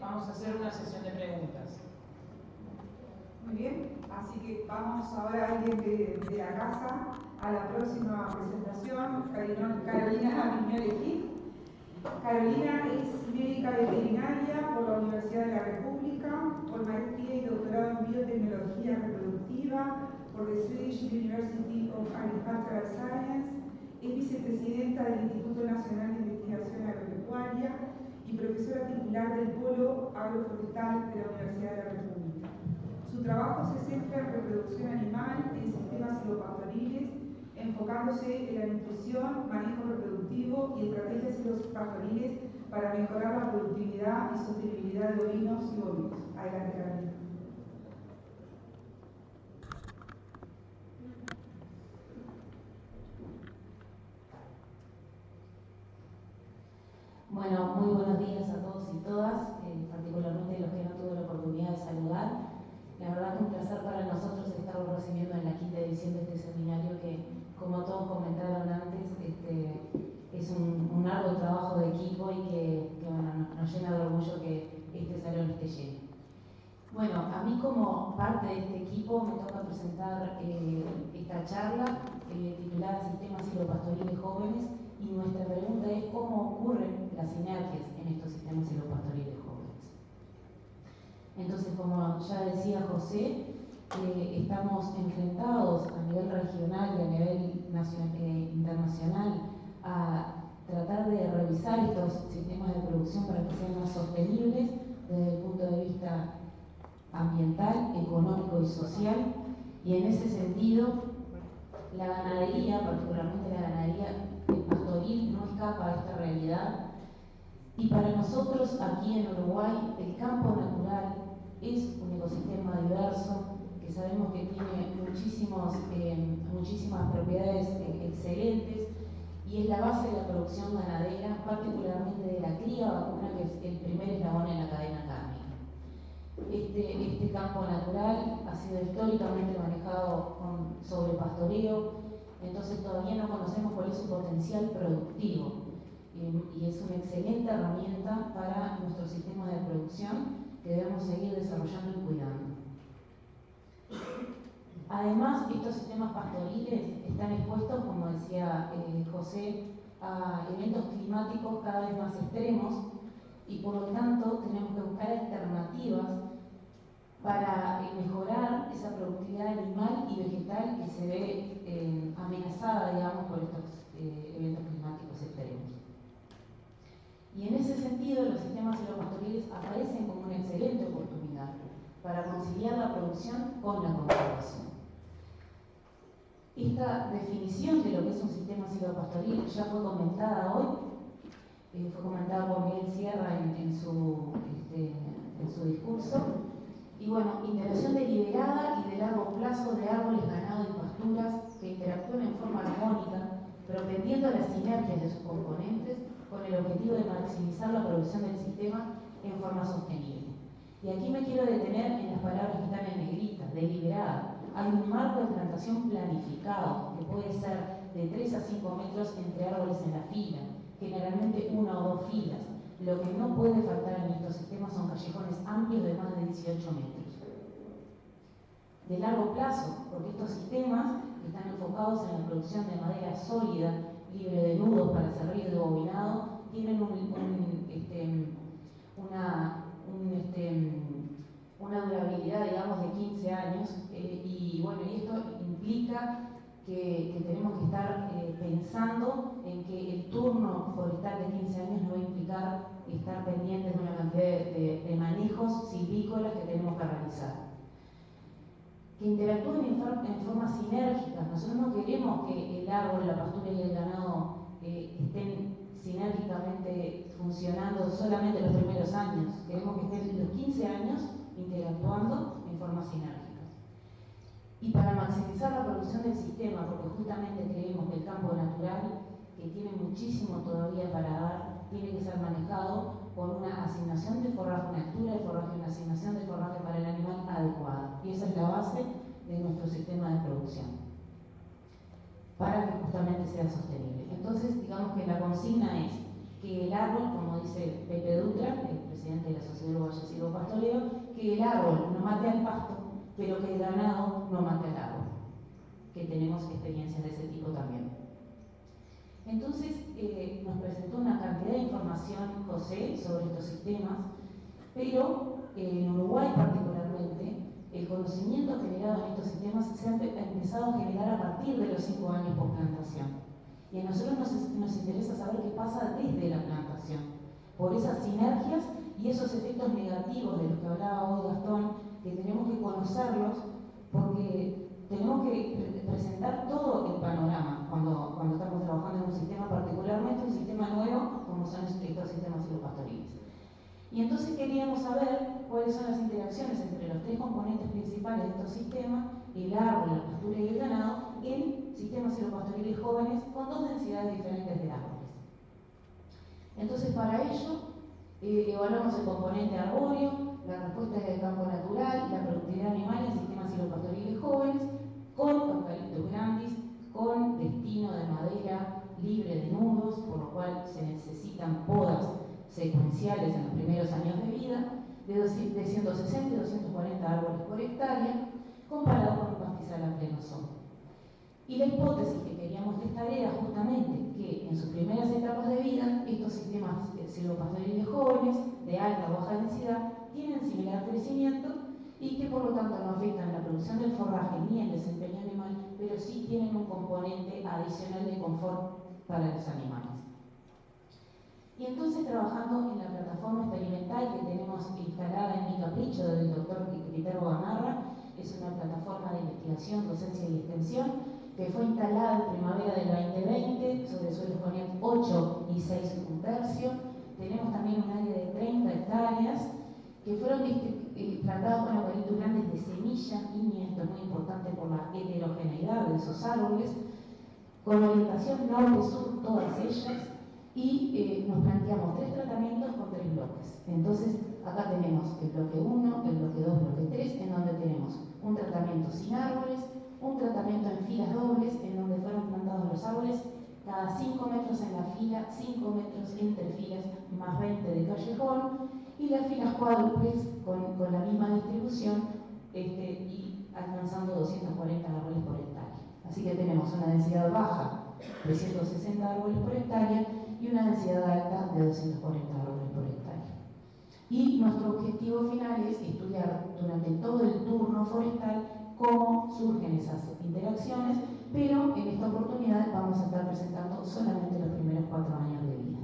vamos a hacer una sesión de preguntas. Muy bien, así que vamos ahora a alguien de la casa a la próxima presentación, Carolina Viñoles. Carolina es médica veterinaria por la Universidad de la República, con maestría y doctorado en biotecnología reproductiva por the Swedish University of Agricultural Science, es vicepresidenta del Instituto Nacional de Investigación Agropecuaria y profesora titular del Polo Agroforestal de la Universidad de la República. Su trabajo se centra en reproducción animal en sistemas silvopastoriles, enfocándose en la nutrición, manejo reproductivo y estrategias silvopastoriles para mejorar la productividad y sostenibilidad de ovinos y bovinos. Adelante, Carolina. Bueno, muy buenos días a todos y todas, particularmente los que no tuve la oportunidad de saludar. La verdad que un placer para nosotros estarlos recibiendo en la quinta edición de este seminario que, como todos comentaron antes, es un arduo trabajo de equipo y que bueno, nos llena de orgullo que este salón esté lleno. Bueno, a mí como parte de este equipo me toca presentar esta charla titulada Sistemas silvopastoriles jóvenes, y nuestra pregunta es cómo ocurren las sinergias en estos sistemas silvopastoriles jóvenes. Entonces, como ya decía José, estamos enfrentados a nivel regional y a nivel internacional a tratar de revisar estos sistemas de producción para que sean más sostenibles desde el punto de vista ambiental, económico y social, y en ese sentido la ganadería, particularmente la ganadería pastoril, no escapa a esta realidad. Y para nosotros aquí en Uruguay el campo natural es un ecosistema diverso que sabemos que tiene muchísimas propiedades excelentes y es la base de la producción ganadera, particularmente de la cría vacuna, que es el primer eslabón en la cadena cárnica. Este campo natural ha sido históricamente manejado con sobrepastoreo, entonces todavía no conocemos cuál es su potencial productivo y es una excelente herramienta para nuestros sistemas de producción que debemos seguir desarrollando y cuidando. Además, estos sistemas pastoriles están expuestos, como decía José, a eventos climáticos cada vez más extremos y por lo tanto tenemos que buscar alternativas para mejorar esa productividad animal y vegetal que se ve amenazada, digamos, por estos eventos climáticos extremos. Y en ese sentido, los sistemas silvopastoriles aparecen como una excelente oportunidad para conciliar la producción con la conservación. Esta definición de lo que es un sistema silvopastoril ya fue comentada hoy, fue comentada por Miguel Sierra en su discurso. Y bueno, interacción deliberada y de largo plazo de árboles, ganado y pasturas que interactúan en forma armónica, propendiendo a las sinergias de sus componentes con el objetivo de maximizar la producción del sistema en forma sostenible. Y aquí me quiero detener en las palabras que están en negrita: deliberada. Hay un marco de plantación planificado, que puede ser de 3 a 5 metros entre árboles en la fila, generalmente 1 o 2 filas. Lo que no puede faltar en estos sistemas son callejones amplios de más de 18 metros. De largo plazo, porque estos sistemas están enfocados en la producción de madera sólida, libre de nudos para hacer riego bobinado, tienen una durabilidad, digamos, de 15 años, y bueno, y esto implica que tenemos que estar pensando en que el turno forestal de 15 años no va a implicar estar pendientes de una cantidad de manejos silvícolas que tenemos que realizar. Que interactúen en forma sinérgica. Nosotros no queremos que el árbol, la pastura y el ganado estén sinérgicamente funcionando solamente los primeros años. Queremos que estén los 15 años interactuando en forma sinérgica. Y para maximizar la producción del sistema, porque justamente creemos que el campo natural, que tiene muchísimo todavía para dar, tiene que ser manejado con una asignación de forraje, una altura de forraje, una asignación de forraje para el animal adecuada. Y esa es la base de nuestro sistema de producción, para que justamente sea sostenible. Entonces, digamos que la consigna es que el árbol, como dice Pepe Dutra, el presidente de la Sociedad Uruguaya haya silvopastoreo, que el árbol no mate al pasto, pero que el ganado no mate al árbol, que tenemos experiencias de ese tipo también. Entonces nos presentó una cantidad de información José sobre estos sistemas, pero en Uruguay particularmente el conocimiento generado en estos sistemas se ha empezado a generar a partir de los 5 años post plantación. Y a nosotros nos interesa saber qué pasa desde la plantación, por esas sinergias y esos efectos negativos de los que hablaba hoy Gastón, que tenemos que conocerlos porque tenemos que presentar todo el panorama cuando estamos trabajando en un sistema, particularmente un sistema nuevo como son estos sistemas silvopastoriles. Y entonces queríamos saber cuáles son las interacciones entre los 3 componentes principales de estos sistemas, el árbol, la pastura y el ganado, en sistemas silvopastoriles jóvenes con 2 densidades diferentes de árboles. Entonces, para ello, evaluamos el componente arbóreo, la respuesta del campo natural, la productividad animal en sistemas silvopastoriles jóvenes, con Eucalyptus grandis, con destino de madera libre de nudos, por lo cual se necesitan podas secuenciales en los primeros años de vida, de 160 y 240 árboles por hectárea, comparado con un pastizal a pleno sol. Y la hipótesis que queríamos testar era justamente que en sus primeras etapas de vida, estos sistemas silvopastoriles jóvenes, de alta o baja densidad, tienen similar crecimiento y que por lo tanto no afectan la producción del forraje ni el desempeño animal, pero sí tienen un componente adicional de confort para los animales. Y entonces, trabajando en la plataforma experimental que tenemos instalada en Mi Capricho del doctor Viterbo Gamarra, es una plataforma de investigación, docencia y extensión que fue instalada en primavera del 2020 sobre suelos con 8 y 6 1/3. Tenemos también un área de 30 hectáreas que fueron plantadas con Eucalyptus grandis de semilla, y esto es muy importante por la heterogeneidad de esos árboles, con orientación norte-sur todas ellas, y nos planteamos 3 tratamientos con 3 bloques. Entonces, acá tenemos el bloque 1, el bloque 2, bloque 3, en donde tenemos un tratamiento sin árboles, un tratamiento en filas dobles, en donde fueron plantados los árboles cada 5 metros en la fila, 5 metros entre filas, más 20 de callejón, y las filas cuádruples con la misma distribución y alcanzando 240 árboles por hectárea. Así que tenemos una densidad baja de 160 árboles por hectárea y una densidad alta de 240 árboles por hectárea. Y nuestro objetivo final es estudiar durante todo el turno forestal cómo surgen esas interacciones, pero en esta oportunidad vamos a estar presentando solamente los primeros 4 años de vida.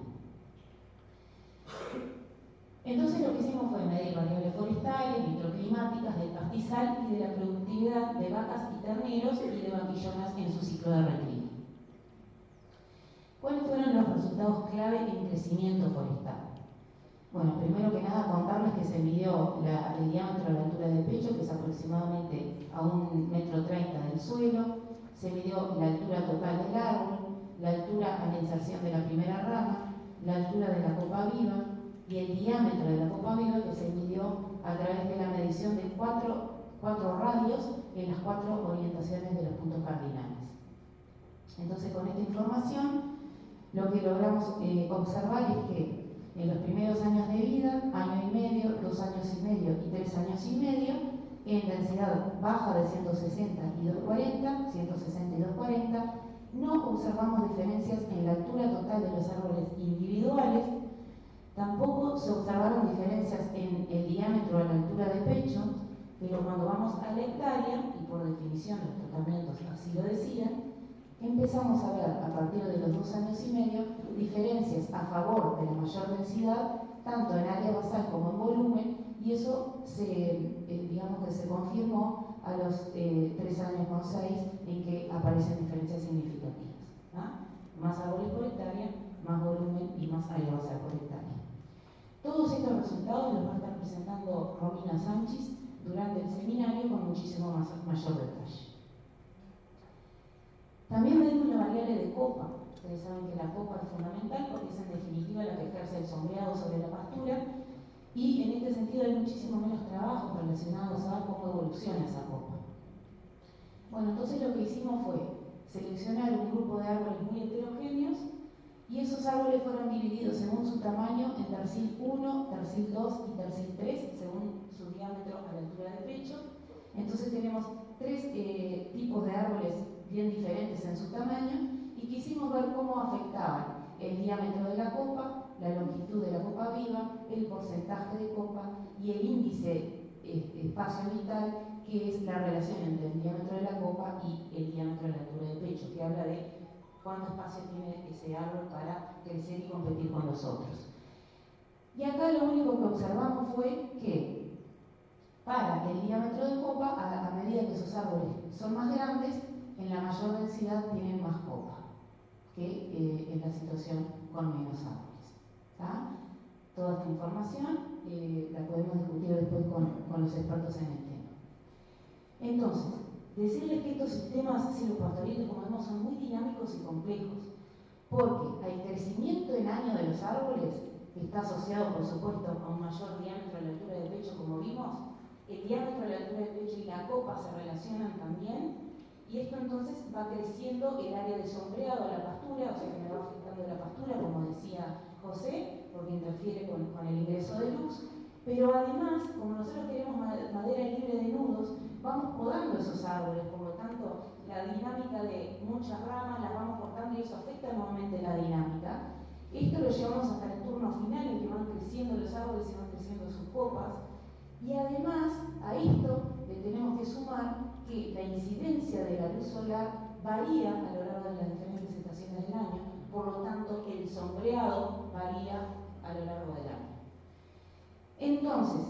Entonces lo que hicimos fue medir variables forestales, microclimáticas, del pastizal y de la productividad de vacas y terneros y de vaquillonas en su ciclo de recría. ¿Cuáles fueron los resultados clave en crecimiento forestal? Bueno, primero que nada contarles que se midió el diámetro de la altura del pecho, que es aproximadamente a 1,30 metros del suelo, se midió la altura total del árbol, la altura a la inserción de la primera rama, la altura de la copa viva y el diámetro de la copa viva, que se midió a través de la medición de 4 radios en las 4 orientaciones de los puntos cardinales. Entonces, con esta información, lo que logramos observar es que en los primeros años de vida, año y medio, 2 años y medio y 3 años y medio, en densidad baja de 160 y 240, 160 y 240, no observamos diferencias en la altura total de los árboles individuales, tampoco se observaron diferencias en el diámetro a la altura de pecho, pero cuando vamos a la hectárea, y por definición los tratamientos así lo decían, empezamos a ver a partir de los 2 años y medio diferencias a favor de la mayor densidad, tanto en área basal como en volumen, y eso digamos que se confirmó a los 3 años con 6 en que aparecen diferencias significativas. Más árboles por hectárea, más volumen y más área basal por hectárea. Todos estos resultados los va a estar presentando Romina Sánchez durante el seminario con muchísimo mayor detalle. También medimos la variable de copa. Ustedes saben que la copa es fundamental porque es en definitiva la que ejerce el sombreado sobre la pastura, y en este sentido hay muchísimo menos trabajos relacionados a cómo evoluciona esa copa. Bueno, entonces lo que hicimos fue seleccionar un grupo de árboles muy heterogéneos Y esos árboles fueron divididos según su tamaño en tercil 1, tercil 2 y tercil 3, según su diámetro a la altura del pecho. Entonces tenemos tres tipos de árboles bien diferentes en su tamaño y quisimos ver cómo afectaban el diámetro de la copa, la longitud de la copa viva, el porcentaje de copa y el índice espacio vital, que es la relación entre el diámetro de la copa y el diámetro de la altura del pecho, que habla de cuánto espacio tiene ese árbol para crecer y competir con los otros. Y acá lo único que observamos fue que para el diámetro de copa, a medida que esos árboles son más grandes, en la mayor densidad tienen más copa que en la situación con menos árboles. ¿Tá? Toda esta información la podemos discutir después con los expertos en el tema. Entonces, decirles que estos sistemas silvopastoriles, como vemos, son muy dinámicos y complejos, porque al crecimiento en año de los árboles, que está asociado, por supuesto, a un mayor diámetro a la altura del pecho, como vimos, el diámetro a la altura del pecho y la copa se relacionan también, y esto entonces va creciendo el área de sombreado a la pastura, o sea que me va afectando la pastura, como decía José, porque interfiere con el ingreso de luz, pero además, como nosotros queremos madera libre de nudos, vamos podando esos árboles, por lo tanto, la dinámica de muchas ramas las vamos cortando y eso afecta nuevamente la dinámica. Esto lo llevamos hasta el turno final, en que van creciendo los árboles y van creciendo sus copas. Y además, a esto le tenemos que sumar que la incidencia de la luz solar varía a lo largo de las diferentes estaciones del año, por lo tanto, el sombreado varía a lo largo del año. Entonces,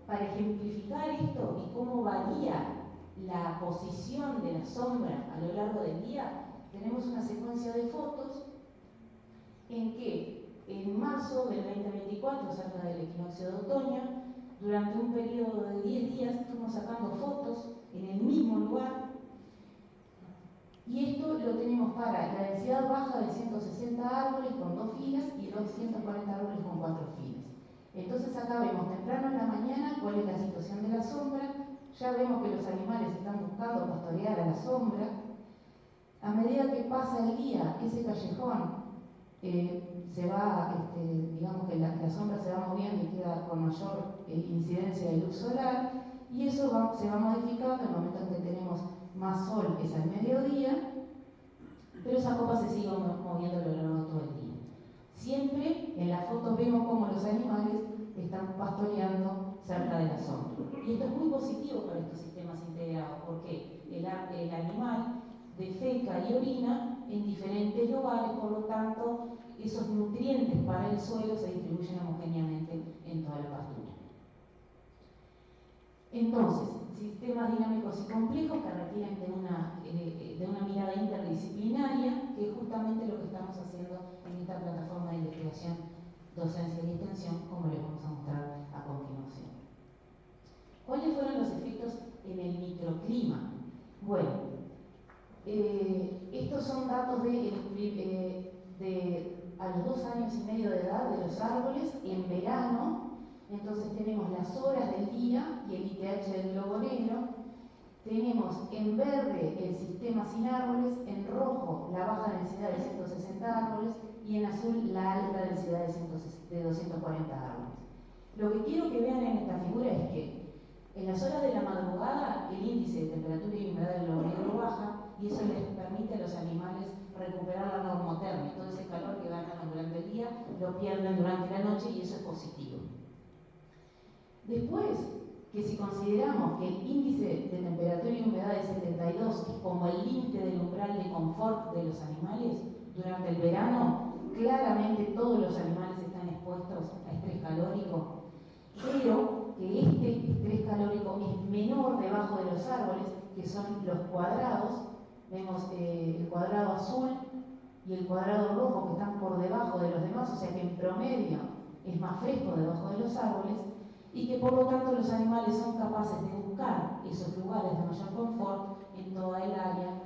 para ejemplificar esto y cómo varía la posición de la sombra a lo largo del día, tenemos una secuencia de fotos en que en marzo del 2024, cerca del equinoccio de otoño, durante un periodo de 10 días estuvimos sacando fotos en el mismo lugar, y esto lo tenemos para la densidad baja de 160 árboles con 2 filas y 240 árboles con 4 filas. Entonces acá vemos temprano en la mañana cuál es la situación de la sombra, ya vemos que los animales están buscando pastorear a la sombra. A medida que pasa el día, ese callejón se va, digamos que la sombra se va moviendo y queda con mayor incidencia de luz solar, y eso se va modificando. En el momento en que tenemos más sol es al mediodía, pero esa copa se sigue moviendo a lo largo de todo el día. Siempre en las fotos vemos cómo los animales están pastoreando cerca de la sombra. Y esto es muy positivo para estos sistemas integrados, porque el animal defeca y orina en diferentes lugares, por lo tanto, esos nutrientes para el suelo se distribuyen homogéneamente en toda la pastura. Entonces, sistemas dinámicos y complejos que requieren de una mirada interdisciplinaria, que es justamente lo que estamos haciendo en esta plataforma de investigación, docencia y extensión, como les vamos a mostrar a continuación. ¿Cuáles fueron los efectos en el microclima? Bueno, estos son datos de a los 2 años y medio de edad de los árboles en verano. Entonces tenemos las horas del día y el ITH del globo negro. Tenemos en verde el sistema sin árboles, en rojo la baja densidad de 160 árboles y en azul la alta densidad de 240 árboles. Lo que quiero que vean en esta figura es que en las horas de la madrugada el índice de temperatura y humedad del globo negro baja, y eso les permite a los animales recuperar la normotermia. Todo ese calor que ganan durante el día lo pierden durante la noche, y eso es positivo. Después, que si consideramos que el índice de temperatura y humedad de 72 es como el límite del umbral de confort de los animales, durante el verano claramente todos los animales están expuestos a estrés calórico, pero que este estrés calórico es menor debajo de los árboles, que son los cuadrados. Vemos el cuadrado azul y el cuadrado rojo, que están por debajo de los demás, o sea que en promedio es más fresco debajo de los árboles, y que por lo tanto los animales son capaces de buscar esos lugares de mayor confort en toda el área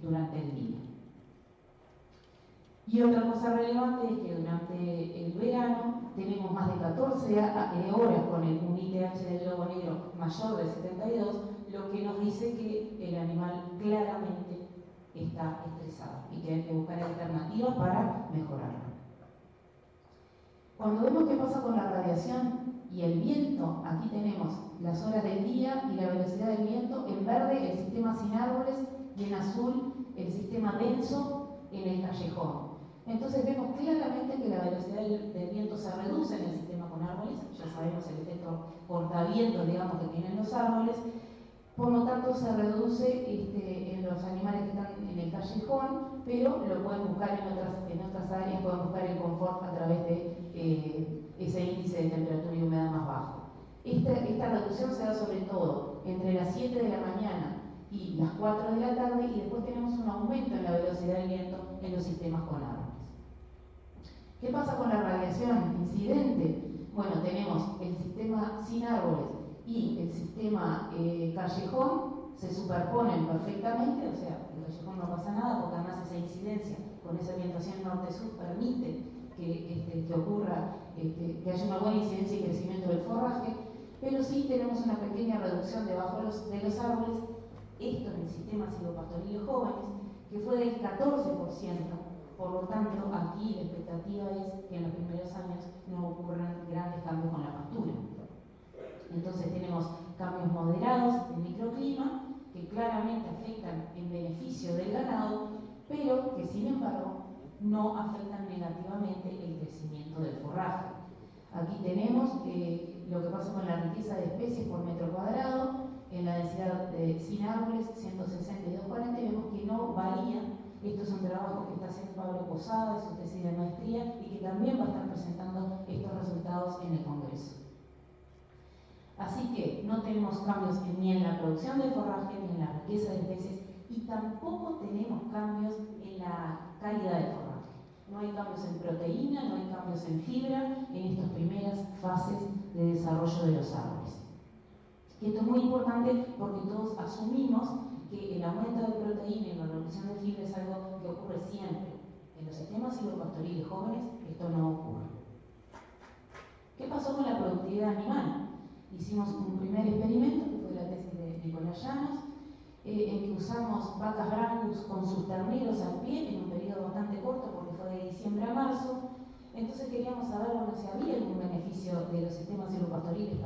durante el día. Y otra cosa relevante es que durante el verano tenemos más de 14 horas con un ITH del globo negro mayor de 72, lo que nos dice que el animal claramente está estresado y que hay que buscar alternativas para mejorarlo. Cuando vemos qué pasa con la radiación y el viento, aquí tenemos las horas del día y la velocidad del viento, en verde el sistema sin árboles y en azul el sistema denso en el callejón. Entonces vemos claramente que la velocidad del viento se reduce en el sistema con árboles, ya sabemos el efecto cortaviento, digamos, que tienen los árboles, por lo tanto se reduce en los animales que están en el callejón, pero lo pueden buscar en otras áreas, pueden buscar el confort a través de ese índice de temperatura y humedad más bajo. Esta reducción se da sobre todo entre las 7 de la mañana y las 4 de la tarde, y después tenemos un aumento en la velocidad del viento en los sistemas con árboles. ¿Qué pasa con la radiación incidente? Bueno, tenemos el sistema sin árboles y el sistema callejón, se superponen perfectamente, o sea, el callejón no pasa nada porque además esa incidencia con esa orientación norte-sur permite que ocurra, que haya una buena incidencia y crecimiento del forraje, pero sí tenemos una pequeña reducción debajo de los árboles, esto en el sistema silvopastoriles jóvenes, que fue del 14%. Por lo tanto, aquí la expectativa es que en los primeros años no ocurran grandes cambios con la pastura. Entonces tenemos cambios moderados en microclima que claramente afectan en beneficio del ganado, pero que sin embargo no afectan negativamente el crecimiento del forraje. Aquí tenemos lo que pasa con la riqueza de especies por metro cuadrado, en la densidad sin árboles, 160 y 240, y vemos que no varía. Esto es un trabajo que está haciendo Pablo Posada, su tesis de maestría, y que también va a estar presentando estos resultados en el Congreso. Así que no tenemos cambios ni en la producción de forraje, ni en la riqueza de especies, y tampoco tenemos cambios en la calidad del forraje. No hay cambios en proteína, no hay cambios en fibra en estas primeras fases de desarrollo de los árboles. Esto es muy importante porque todos asumimos que el aumento de proteína y la reducción de fibra es algo que ocurre siempre. En los sistemas silvopastoriles jóvenes esto no ocurre. ¿Qué pasó con la productividad animal? Hicimos un primer experimento, que fue la tesis de Nicolás Llanos, en que usamos vacas brancus con sus terneros al pie en un periodo bastante corto, porque fue de diciembre a marzo. Entonces queríamos saber, bueno, si había algún beneficio de los sistemas silvopastoriles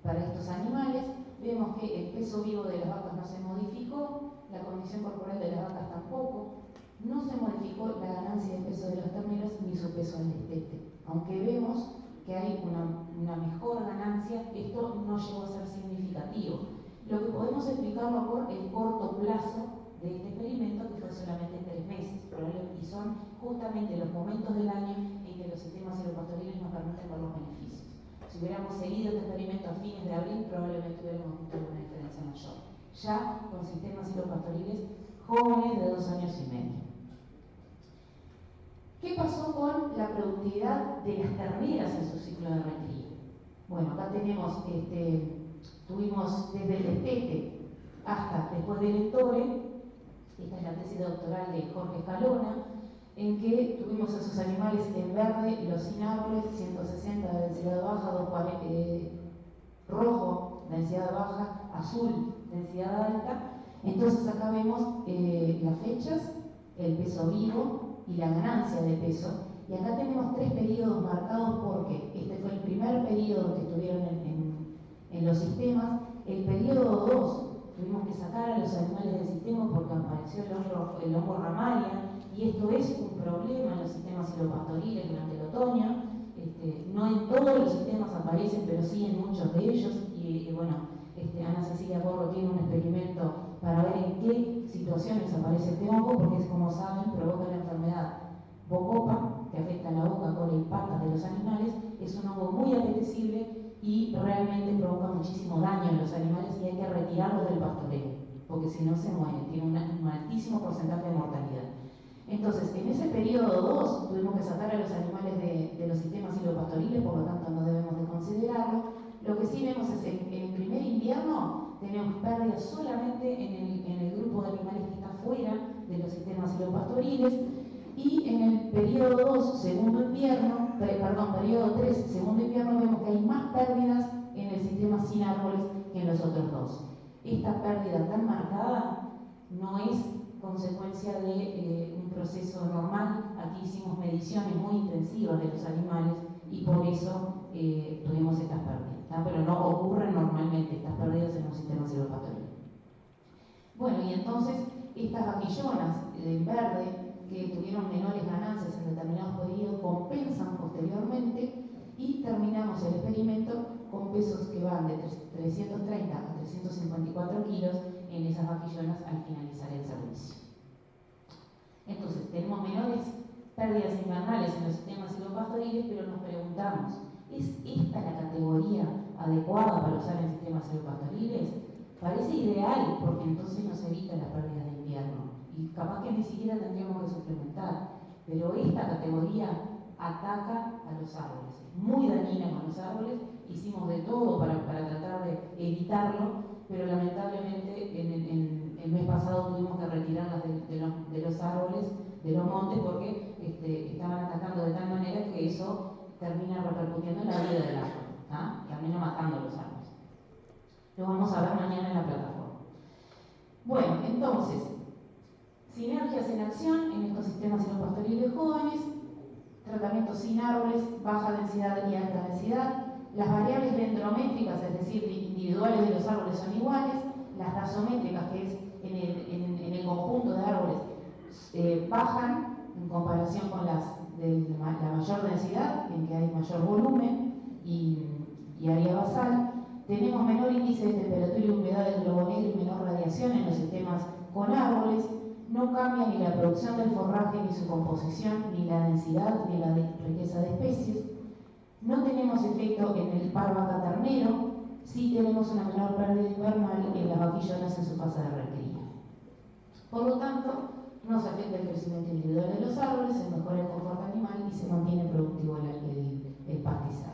para estos animales. Vemos que el peso vivo de las vacas no se modificó, la condición corporal de las vacas tampoco, no se modificó la ganancia de peso de los terneros ni su peso en destete. Aunque vemos que hay una mejor ganancia, esto no llegó a ser significativo. Lo que podemos explicarlo por el corto plazo de este experimento, que fue solamente 3 meses, y son justamente los momentos del año en que los sistemas silvopastoriles nos permiten ver los beneficios. Si hubiéramos seguido este experimento a fines de abril, probablemente hubiéramos visto una diferencia mayor. Ya con sistemas silvopastoriles jóvenes de 2 años y medio. ¿Qué pasó con la productividad de las terneras en su ciclo de recría? Bueno, acá tuvimos desde el destete hasta después del entore. Esta es la tesis doctoral de Jorge Escalona, en que tuvimos a esos animales en verde, los sin árboles, 160 de densidad baja, 240 rojo, densidad baja, azul, densidad alta. Entonces acá vemos las fechas, el peso vivo y la ganancia de peso. Y acá tenemos 3 periodos marcados porque este fue el primer periodo que estuvieron en los sistemas. El periodo 2 tuvimos que sacar a los animales del sistema porque apareció el hongo ramaria, y esto es un problema en los sistemas silvopastoriles durante el otoño. No en todos los sistemas aparecen, pero sí en muchos de ellos. Y bueno, Ana Cecilia Porro tiene un experimento para ver en qué situaciones aparece este hongo, porque como saben provoca la enfermedad bocopa, que afecta la boca, cola y patas de los animales. Es un hongo muy apetecible y realmente provoca muchísimo daño en los animales, y hay que retirarlos del pastoreo, porque si no se mueren, tiene un altísimo porcentaje de mortalidad. Entonces, en ese periodo 2 tuvimos que sacar a los animales de los sistemas silvopastoriles, por lo tanto no debemos de considerarlo. Lo que sí vemos es en el primer invierno tenemos pérdidas solamente en el grupo de animales que está fuera de los sistemas silvopastoriles, y en el periodo 2, periodo 3, segundo invierno, vemos que hay más pérdidas en el sistema sin árboles que en los otros dos. Esta pérdida tan marcada no es consecuencia de un proceso normal. Aquí hicimos mediciones muy intensivas de los animales y por eso tuvimos estas pérdidas, ¿tá? Pero no ocurren normalmente estas pérdidas en un sistema silvopastoril. Bueno, y entonces estas vaquillonas en verde que tuvieron menores ganancias en determinados periodos compensan posteriormente y terminamos el experimento con pesos que van de 330 a 354 kilos en esas vaquillonas al finalizar el servicio. Entonces, tenemos menores pérdidas invernales en los sistemas silvopastoriles, pero nos preguntamos, ¿es esta la categoría adecuada para usar en sistemas silvopastoriles? Parece ideal, porque entonces nos evita las pérdidas de invierno y capaz que ni siquiera tendríamos que suplementar, pero esta categoría ataca a los árboles, es muy dañina con los árboles. Hicimos de todo para tratar de evitarlo, pero lamentablemente en el mes pasado tuvimos que retirarlas de los árboles, de los montes, porque estaban atacando de tal manera que eso termina repercutiendo en la vida del árbol, termina matando los árboles. Lo vamos a ver mañana en la plataforma. Bueno, entonces, sinergias en acción en estos sistemas silvopastoriles jóvenes, tratamientos sin árboles, baja densidad y alta densidad. Las variables dendrométricas, es decir, individuales de los árboles, son iguales. Las taxométricas, que es en el conjunto de árboles, bajan en comparación con las de la mayor densidad, en que hay mayor volumen y área basal. Tenemos menor índice de temperatura y humedad del globo negro y menor radiación en los sistemas con árboles. No cambia ni la producción del forraje, ni su composición, ni la densidad, ni la riqueza de especies. No tenemos efecto en el par vaca ternero, sí tenemos una menor pérdida invernal en las vaquillonas en su fase de recría. Por lo tanto, no se afecta el crecimiento individual de los árboles, se mejora el confort animal y se mantiene productivo el pastizal.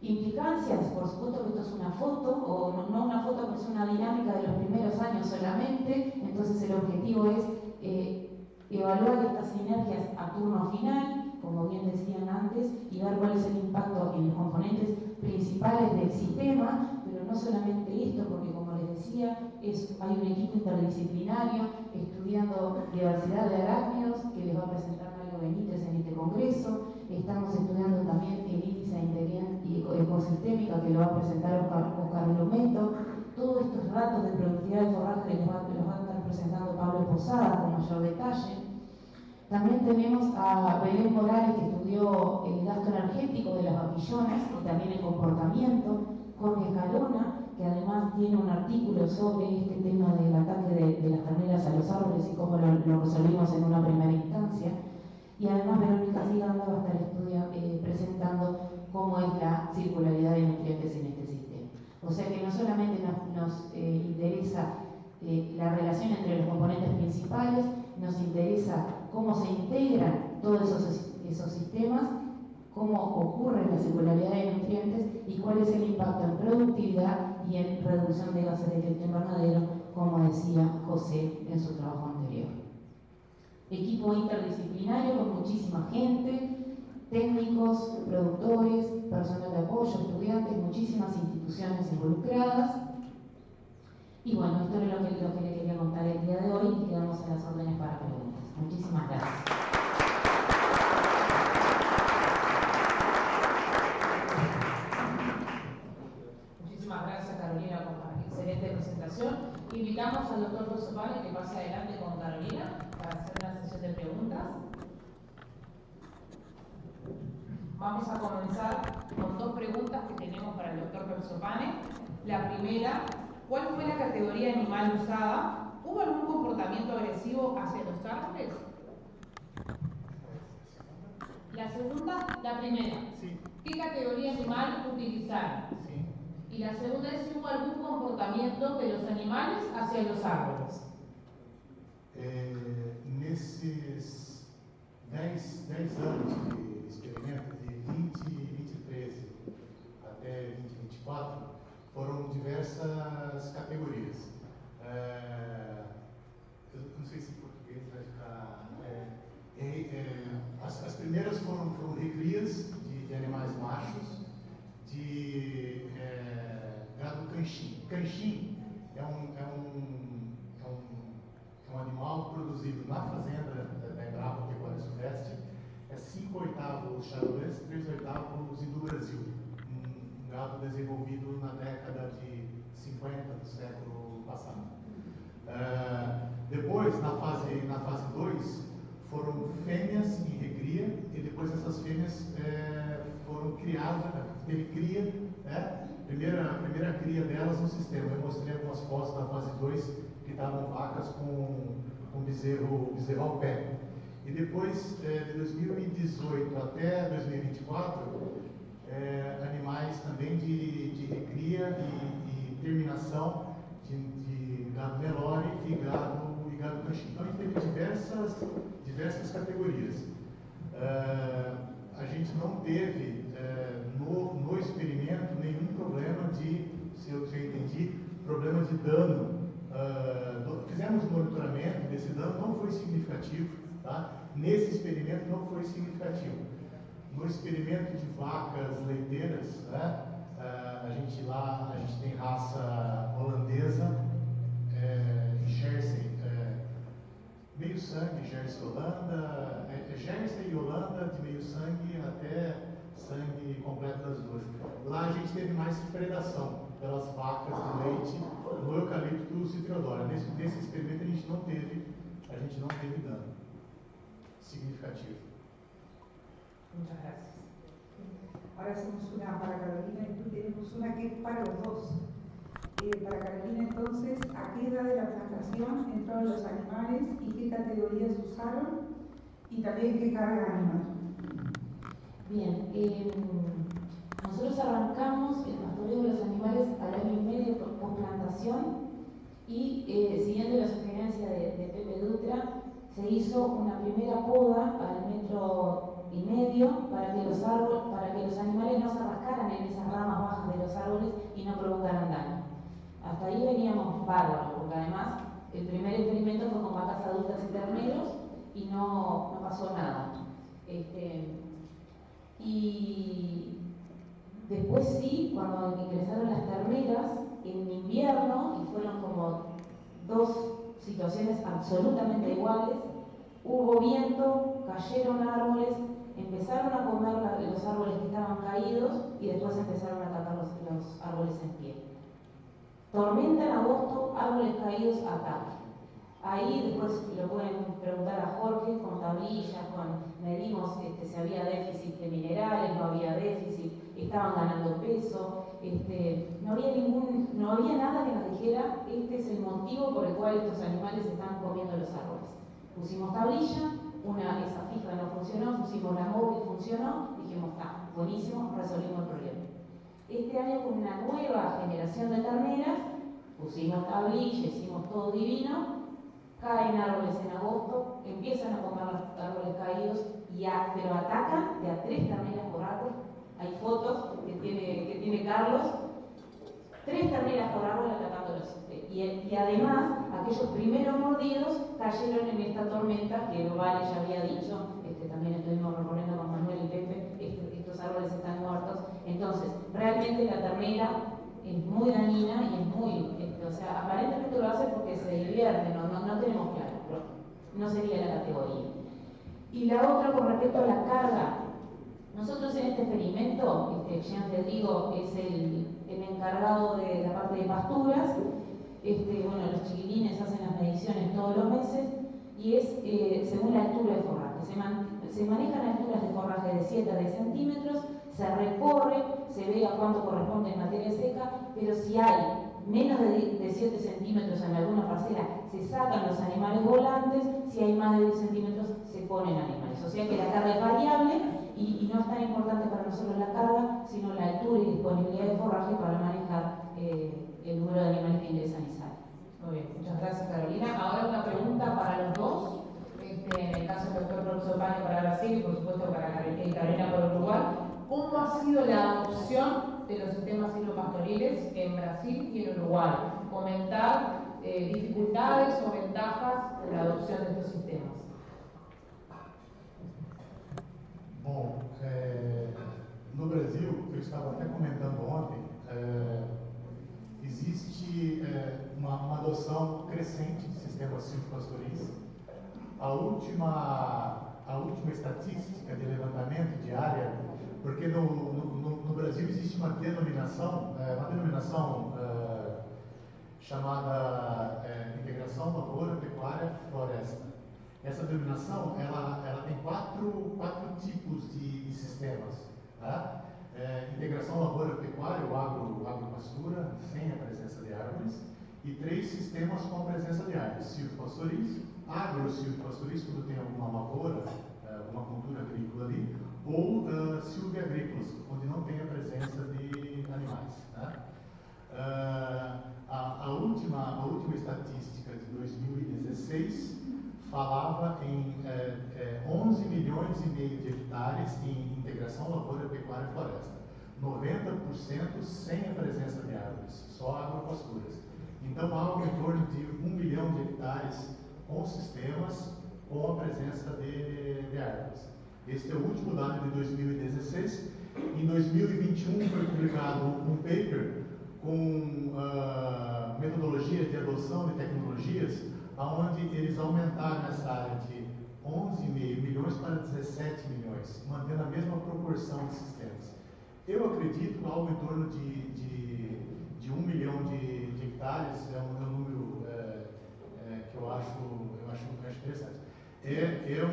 Implicancias, por supuesto que esto es una foto, o no una foto, pero es una dinámica de los primeros años solamente. Entonces el objetivo es evaluar estas sinergias a turno final, como bien decían antes, y ver cuál es el impacto en los componentes principales del sistema, pero no solamente esto, porque como les decía, hay un equipo interdisciplinario estudiando diversidad de arácnidos que les va a presentar Mario Benítez en este congreso. Estamos estudiando también el índice de integridad ecosistémica que lo va a presentar Oscar Lumeto. Todos estos datos de productividad del forraje los va a estar presentando Pablo Posada con mayor detalle. También tenemos a Belén Morales, que estudió el gasto energético de las vaquillonas y también el comportamiento. Jorge Escalona, que además tiene un artículo sobre este tema del ataque de las terneras a los árboles y cómo lo resolvimos en una primera instancia. Y además Verónica Ziganda va a estar presentando cómo es la circularidad de nutrientes en este sistema. O sea que no solamente nos interesa la relación entre los componentes principales, nos interesa cómo se integran todos esos sistemas, cómo ocurre la circularidad de nutrientes y cuál es el impacto en productividad y en reducción de gases de efecto invernadero, como decía José en su trabajo anterior. Equipo interdisciplinario con muchísima gente, técnicos, productores, personal de apoyo, estudiantes, muchísimas instituciones involucradas. Y bueno, esto es lo que le quería contar el día de hoy y quedamos a las órdenes para preguntas. Muchísimas gracias. Muchísimas gracias, Carolina, por la excelente presentación. Invitamos al doctor Bersopane que pase adelante con Carolina para hacer una sesión de preguntas. Vamos a comenzar con dos preguntas que tenemos para el doctor Bersopane. La primera, ¿cuál fue la categoría animal usada? ¿Hubo algún comportamiento agresivo hacia los árboles? La segunda, la primera. Sí. ¿Qué categoría animal utilizaron? Sí. Y la segunda es si hubo algún comportamiento de los animales hacia los árboles. Nesses 10 anos de experimento, de 2013 até 2024, foram diversas categorias. Eu não sei se em português vai ficar. As primeiras foram recrias de animais machos, de gado canchim. Canchim é produzido na fazenda da Embrapa Pecuária Sudeste é 5/8 charolês, 3/8 do Brasil. Um gado desenvolvido na década de 50 do século passado. Depois, na fase 2, foram fêmeas em recria, e depois essas fêmeas foram criadas, teve cria, a primeira cria delas no sistema. Eu mostrei algumas fotos da fase 2 que estavam vacas com bezerro ao pé. E depois, de 2018 até 2024, animais também de recria e terminação de gado Nelore e gado Canchinho. Então, a gente teve diversas categorias. A gente não teve no experimento nenhum problema se eu entendi, problema de dano. Fizemos um monitoramento desse dano, não foi significativo, tá? Nesse experimento não foi significativo. No experimento de vacas leiteiras, a gente tem raça holandesa, Jersey, meio sangue, Jersey Holanda, Jersey e Holanda de meio sangue até sangue completo das duas. Lá a gente teve mais predação pelas vacas de leite no eucalipto citriodora. Nesse experimento a gente não teve dano significativo. Muchas gracias. Ahora hacemos una para Carolina y tenemos una que es para los dos. Para Carolina, entonces, ¿a qué edad de la plantación entraron los animales y qué categorías usaron? Y también qué carga animal. Bien, nosotros arrancamos el pastoreo de los animales al año y medio post plantación y siguiendo la sugerencia de Pepe Dutra, se hizo una primera poda al 1,5 metros para que los animales no se rascaran en esas ramas bajas de los árboles y no provocaran daño. Hasta ahí veníamos bárbaros, porque además el primer experimento fue con vacas adultas y terneros y no pasó nada. Y después sí, cuando ingresaron las terneras, en invierno, y fueron como dos situaciones absolutamente iguales, hubo viento, cayeron árboles, empezaron a comer los árboles que estaban caídos y después empezaron a atacar los árboles en pie. Tormenta en agosto, árboles caídos, ataque. Ahí después lo pueden preguntar a Jorge, con tablillas, medimos si había déficit de minerales, no había déficit, estaban ganando peso, no había nada que nos dijera este es el motivo por el cual estos animales están comiendo los árboles. Pusimos tablilla, esa fija no funcionó, pusimos la móvil, funcionó, dijimos, está, buenísimo, resolvimos el problema. Este año con una nueva generación de terneras, pusimos tablilla, hicimos todo divino, caen árboles en agosto, empiezan a comer los árboles caídos, pero atacan de a 3 terneras por árbol. Hay fotos que tiene Carlos, 3 terneras por árbol atacándolos. Y además, aquellos primeros mordidos cayeron en esta tormenta que Vale ya había dicho, también estuvimos recorriendo con Manuel y Pepe, estos árboles están muertos. Entonces, realmente la ternera es muy dañina y es muy, aparentemente lo hace porque se divierte, no tenemos claro, pero no sería la categoría. Y la otra con respecto a la carga, nosotros en este experimento, Jean Federico es el encargado de la parte de pasturas, los chiquilines hacen las mediciones todos los meses y es según la altura de forraje. Se manejan alturas de forraje de 7 a 10 centímetros, se recorre, se ve a cuánto corresponde en materia seca, pero si hay menos de 7 centímetros en alguna parcela, se sacan los animales volantes, si hay más de 10 centímetros, se ponen animales. O sea que la carga es variable y no es tan importante para nosotros la carga, sino la altura y disponibilidad de forraje para manejar el número de animales que ingresan y salen. Muy bien, muchas gracias Carolina. Ahora una pregunta para los dos. En el caso del doctor Proxopane para Brasil y por supuesto para Carolina por Uruguay. ¿Cómo ha sido la adopción de los sistemas silvopastoriles en Brasil y en Uruguay? Comentar dificultades o ventajas de la adopción de estos sistemas. Bom, no Brasil, eu estava até comentando ontem, existe uma adoção crescente de sistemas silvopastoris. a última estatística de levantamento de área, porque no Brasil existe uma denominação chamada integração lavoura, pecuária, floresta. Essa denominação ela tem quatro tipos de sistemas. Tá? Integração lavoura-pecuária, o agropastura, sem a presença de árvores, e 3 sistemas com a presença de árvores: silvopastoris, agro-silvopastoris, quando tem alguma lavoura, alguma cultura agrícola ali, ou silvia-agrícolas, onde não tem a presença de animais. Tá? A última estatística de 2016 falava em 11 milhões e meio de hectares em integração lavoura, pecuária e floresta. 90% sem a presença de árvores, só agropasturas. Então há algo em torno de 1 milhão de hectares com sistemas com a presença de árvores. Este é o último dado de 2016. Em 2021 foi publicado um paper com metodologias de adoção de tecnologias, onde eles aumentaram essa área de 11,5 milhões para 17 milhões, mantendo a mesma proporção de sistemas. Eu acredito que algo em torno de 1 milhão de hectares é um número que eu acho interessante. É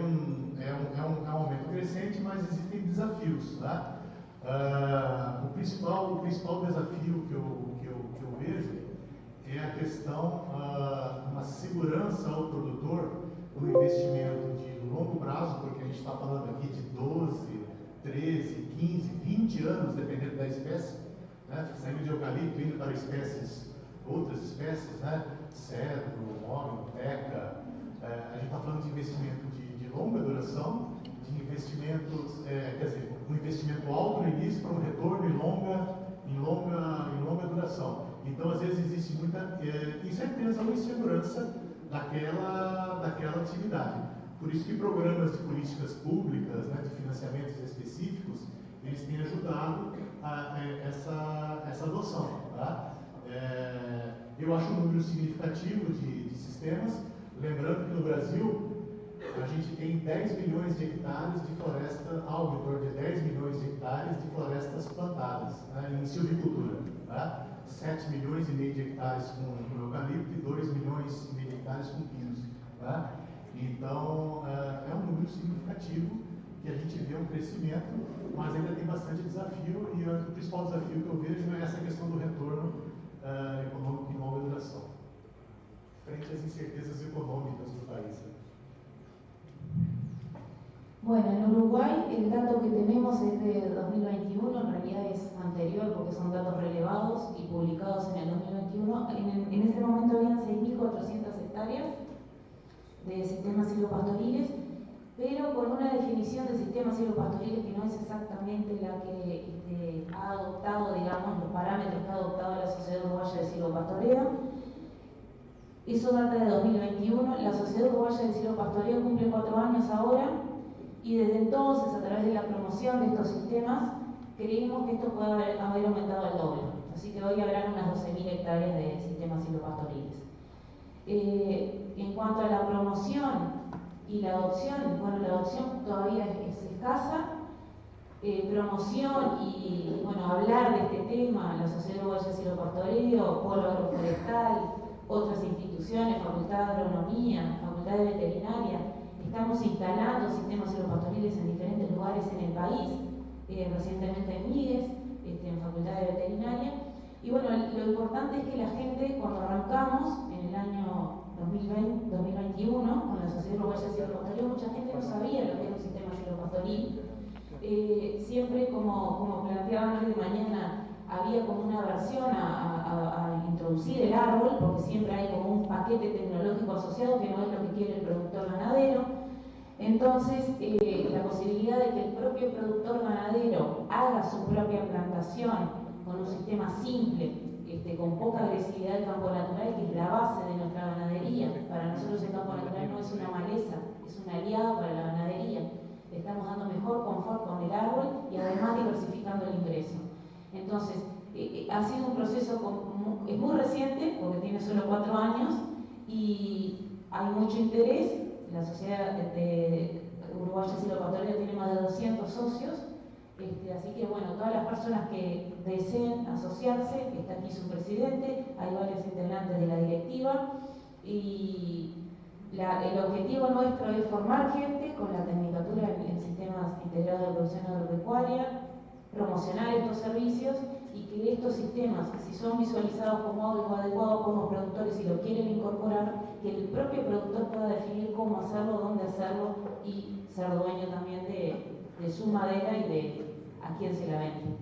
um aumento crescente, mas existem desafios. Tá? O principal desafio que eu vejo é a questão de uma segurança ao produtor no investimento de longo prazo, porque a gente está falando aqui de 12, 13, 15, 20 anos, dependendo da espécie, né? Saindo de eucalipto, indo para outras espécies, né? Cedro, mogno, teca. A gente está falando de investimento de longa duração, de investimentos, um investimento alto no início para um retorno em longa duração. Então, às vezes, existe muita incerteza ou insegurança daquela atividade. Por isso que programas de políticas públicas, né, de financiamentos específicos, eles têm ajudado essa adoção. Tá? Eu acho um número significativo de sistemas, lembrando que no Brasil a gente tem 10 milhões de hectares de floresta, algo em torno de 10 milhões de hectares de florestas plantadas, né, em silvicultura. Tá? 7 milhões e meio de hectares com eucalipto e 2 milhões e meio de hectares com pinos. Tá? Então, é um número significativo que a gente vê um crescimento, mas ainda tem bastante desafio, e o principal desafio que eu vejo é essa questão do retorno econômico em longa duração, frente às incertezas econômicas do país. Bueno, en Uruguay el dato que tenemos es de 2021, en realidad es anterior porque son datos relevados y publicados en el 2021. En ese momento habían 6.400 hectáreas de sistemas silvopastoriles, pero con una definición de sistemas silvopastoriles que no es exactamente la que ha adoptado, digamos, los parámetros que ha adoptado la Sociedad Uruguaya de Silvopastoreo. Eso data de 2021. La Sociedad Uruguaya de Silvopastoreo cumple 4 años ahora, y desde entonces, a través de la promoción de estos sistemas, creímos que esto puede haber aumentado al doble. Así que hoy habrán unas 12.000 hectáreas de sistemas silvopastoriles. En cuanto a la promoción y la adopción, bueno, la adopción todavía es escasa. Promoción y bueno, hablar de este tema, la Sociedad Uruguaya de Silvopastoreo, Polo Agroforestal, otras instituciones, Facultad de Agronomía, Facultad de Veterinaria, estamos instalando sistemas silvopastoriles en diferentes lugares en el país, recientemente en MIGES, en Facultad de Veterinaria. Y bueno, lo importante es que la gente, cuando arrancamos en el año 2021 con la Sociedad Uruguaya de Silvopastoreo, mucha gente no sabía lo que era un sistema silvopastoril. Siempre, como planteaban hoy de mañana, había como una aversión a introducir el árbol, porque siempre hay como un paquete tecnológico asociado que no es lo que quiere el productor ganadero. Entonces, la posibilidad de que el propio productor ganadero haga su propia plantación con un sistema simple, con poca agresividad del campo natural, que es la base de nuestra ganadería. Para nosotros el campo natural no es una maleza, es un aliado para la ganadería. Le estamos dando mejor confort con el árbol y además diversificando el ingreso. Entonces, ha sido un proceso es muy reciente, porque tiene solo 4 años, y hay mucho interés. la sociedad de Uruguaya Asilo Ecuatoriano tiene más de 200 socios, así que bueno, todas las personas que deseen asociarse, está aquí su presidente, hay varios integrantes de la directiva, y el objetivo nuestro es formar gente con la tecnicatura en sistemas integrados de producción agropecuaria, promocionar estos servicios y que estos sistemas, si son visualizados como algo adecuado por los productores y lo quieren incorporar, que el propio productor pueda definir cómo hacerlo, dónde hacerlo y ser dueño también de su madera y de a quién se la vende.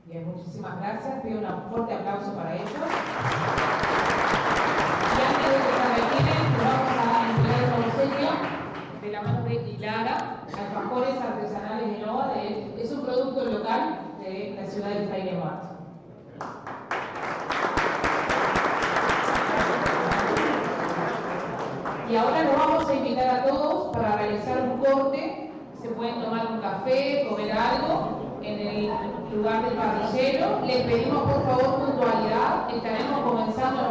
Bien, muchísimas gracias. Pido un fuerte aplauso para ellos. Y antes de que se retiren, vamos a entregar el obsequio de la mano de Hilara, alfajores artesanales de Nova. Es un producto local de la ciudad de Freire Marto. Y ahora nos vamos a invitar a todos para realizar un corte. Se pueden tomar un café, comer algo en el lugar del parrillero. Les pedimos por favor puntualidad. Estaremos comenzando